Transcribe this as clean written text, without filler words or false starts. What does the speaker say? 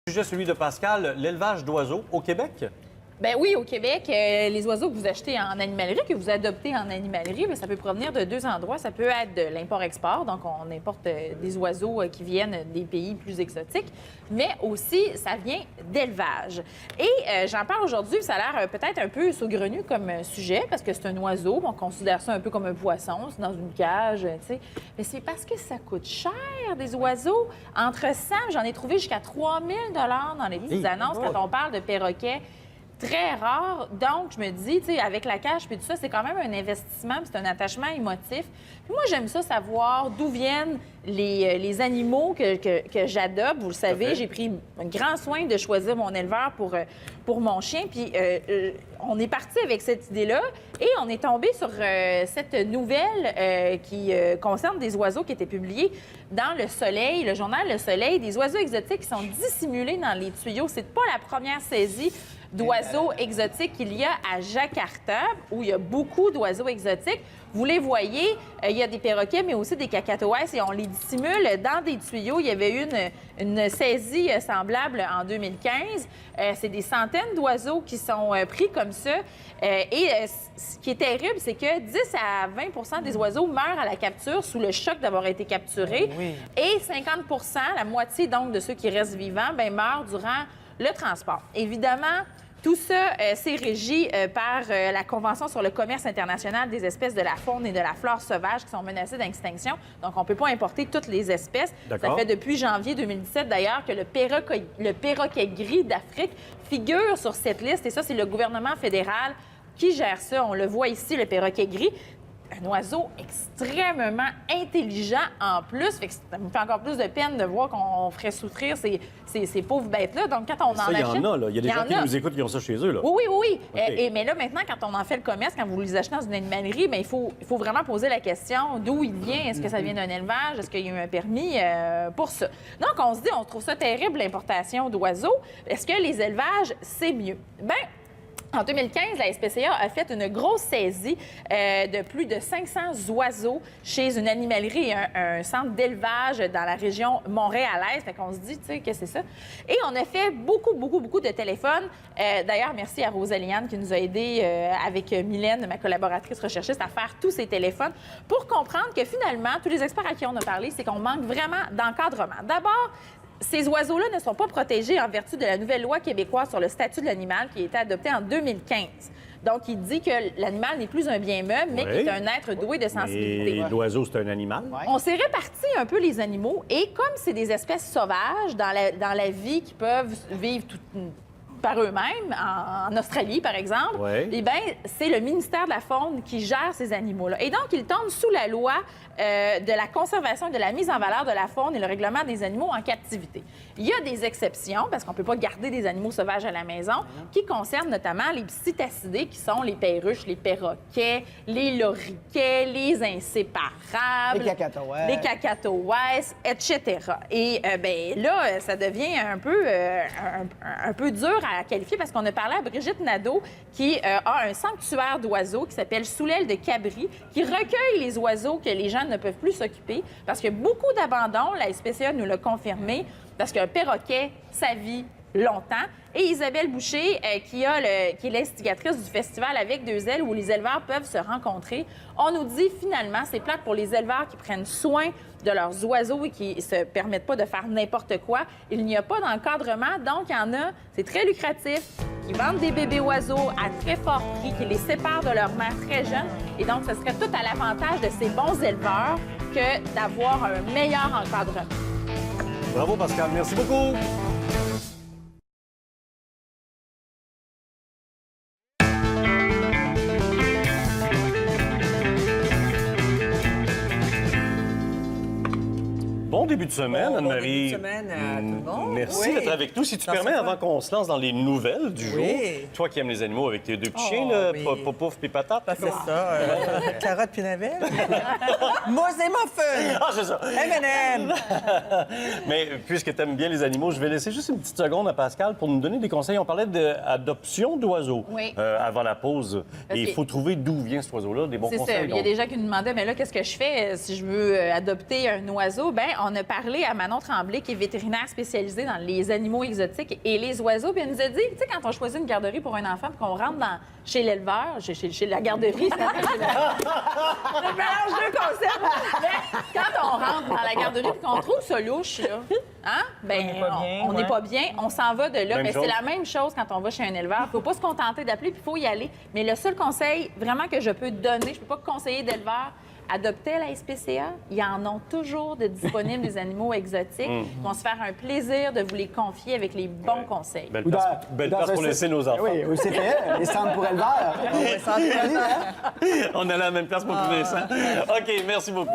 Sujet celui de Pascal, l'élevage d'oiseaux au Québec. Ben oui, au Québec, les oiseaux que vous achetez en animalerie, que vous adoptez en animalerie, bien, ça peut provenir de deux endroits. Ça peut être de l'import-export, donc on importe des oiseaux qui viennent des pays plus exotiques, mais aussi ça vient d'élevage. Et j'en parle aujourd'hui, ça a l'air peut-être un peu saugrenu comme sujet, parce que c'est un oiseau, on considère ça un peu comme un poisson, c'est dans une cage, tu sais. Mais c'est parce que ça coûte cher, des oiseaux. Entre 100, j'en ai trouvé jusqu'à 3 000 dans les petites annonces quand on parle de perroquets. Très rare. Donc, je me dis, tu sais, avec la cage puis tout ça, c'est quand même un investissement, puis c'est un attachement émotif. Puis moi, j'aime ça savoir d'où viennent les animaux que j'adopte. Vous le savez, j'ai pris un grand soin de choisir mon éleveur pour mon chien. Puis on est parti avec cette idée-là et on est tombé sur cette nouvelle qui concerne des oiseaux qui étaient publiés dans Le Soleil, le journal Le Soleil, des oiseaux exotiques qui sont dissimulés dans les tuyaux. C'est pas la première saisie d'oiseaux exotiques qu'il y a à Jakarta, où il y a beaucoup d'oiseaux exotiques. Vous les voyez, il y a des perroquets, mais aussi des cacatoès, et on les dissimule dans des tuyaux. Il y avait eu une saisie semblable en 2015. C'est des centaines d'oiseaux qui sont pris comme ça. Ce qui est terrible, c'est que 10 à 20 des oiseaux meurent à la capture sous le choc d'avoir été capturés. Oui. Et 50 la moitié donc de ceux qui restent vivants, meurent durant le transport. Évidemment, tout ça, c'est régi par la Convention sur le commerce international des espèces de la faune et de la flore sauvage qui sont menacées d'extinction. Donc, on ne peut pas importer toutes les espèces. Ça fait depuis janvier 2017, d'ailleurs, que le perroquet gris d'Afrique figure sur cette liste. Et ça, c'est le gouvernement fédéral qui gère ça. On le voit ici, le perroquet gris. Un oiseau extrêmement intelligent en plus. Fait que ça me fait encore plus de peine de voir qu'on ferait souffrir ces pauvres bêtes-là. Donc, quand on en achète... Il y en a, là. Il y a des gens qui nous écoutent qui ont ça chez eux, là. Oui. Okay. Mais là, maintenant, quand on en fait le commerce, quand vous les achetez dans une animalerie, bien, il faut vraiment poser la question d'où il vient. Est-ce que ça vient d'un élevage? Est-ce qu'il y a eu un permis pour ça? Donc, on se dit, on trouve ça terrible, l'importation d'oiseaux. Est-ce que les élevages, c'est mieux? Bien, en 2015, la SPCA a fait une grosse saisie de plus de 500 oiseaux chez une animalerie et un centre d'élevage dans la région montréalaise. Fait qu'on se dit, tu sais, qu'est-ce que c'est ça? Et on a fait beaucoup de téléphones. D'ailleurs, merci à Rosalie-Anne qui nous a aidés avec Mylène, ma collaboratrice recherchiste, à faire tous ces téléphones pour comprendre que finalement, tous les experts à qui on a parlé, c'est qu'on manque vraiment d'encadrement. D'abord, ces oiseaux-là ne sont pas protégés en vertu de la nouvelle loi québécoise sur le statut de l'animal qui a été adoptée en 2015. Donc, il dit que l'animal n'est plus un bien meuble, mais qu'il est un être doué de sensibilité. Et l'oiseau, c'est un animal. Ouais. On s'est réparti un peu les animaux et comme c'est des espèces sauvages dans la vie qui peuvent vivre par eux-mêmes, en Australie, par exemple, eh bien, c'est le ministère de la Faune qui gère ces animaux-là. Et donc, ils tombent sous la loi de la conservation et de la mise en valeur de la faune et le règlement des animaux en captivité. Il y a des exceptions, parce qu'on ne peut pas garder des animaux sauvages à la maison, qui concernent notamment les psittacidés, qui sont les perruches, les perroquets, les loriquets, les inséparables, les cacatoès, etc. Et bien là, ça devient un peu dur à qualifier parce qu'on a parlé à Brigitte Nadeau qui a un sanctuaire d'oiseaux qui s'appelle Sous l'aile de Cabri, qui recueille les oiseaux que les gens ne peuvent plus s'occuper parce qu'il y a beaucoup d'abandon, la SPCA nous l'a confirmé, parce qu'un perroquet, ça vit longtemps. Et Isabelle Boucher, qui est l'instigatrice du festival Avec deux ailes, où les éleveurs peuvent se rencontrer, on nous dit finalement, c'est plate pour les éleveurs qui prennent soin de leurs oiseaux et qui ne se permettent pas de faire n'importe quoi. Il n'y a pas d'encadrement, donc il y en a, c'est très lucratif, qui vendent des bébés oiseaux à très fort prix, qui les séparent de leur mère très jeune. Et donc, ce serait tout à l'avantage de ces bons éleveurs que d'avoir un meilleur encadrement. Bravo, Pascal. Merci beaucoup. Bon début de semaine, Anne-Marie. Bon début de semaine à tout le monde. Merci d'être avec nous. Si tu permets, avant qu'on se lance dans les nouvelles du jour, toi qui aimes les animaux avec tes deux petits chiens, là, Pouf puis Patate. C'est ça, carotte puis navette. Moi, c'est mon fun! Ah, c'est ça. M&M! Mais puisque tu aimes bien les animaux, je vais laisser juste une petite seconde à Pascal pour nous donner des conseils. On parlait d'adoption d'oiseaux avant la pause. Et il faut trouver d'où vient cet oiseau-là, des bons conseils. C'est ça. Il y a des gens qui nous demandaient, mais là, qu'est-ce que je fais si je veux adopter un oiseau? Bien, on a parlé à Manon Tremblay, qui est vétérinaire spécialisée dans les animaux exotiques et les oiseaux. Puis elle nous a dit, tu sais, quand on choisit une garderie pour un enfant, puis qu'on rentre chez l'éleveur, chez la garderie, ça je mélange deux concepts. Mais quand on rentre dans la garderie et qu'on trouve ça louche, là, hein? Ben, on n'est pas bien, on s'en va de là. Mais c'est la même chose quand on va chez un éleveur. Il ne faut pas se contenter d'appeler, puis il faut y aller. Mais le seul conseil vraiment que je peux donner, je ne peux pas conseiller d'éleveur, adopter à la SPCA. Ils en ont toujours de disponibles des animaux exotiques. Ils vont se faire un plaisir de vous les confier avec les bons conseils. Belle place pour laisser nos enfants. Oui, au CPE, les centres pour éleveurs. On est à la même place pour tous les 100. OK, merci beaucoup.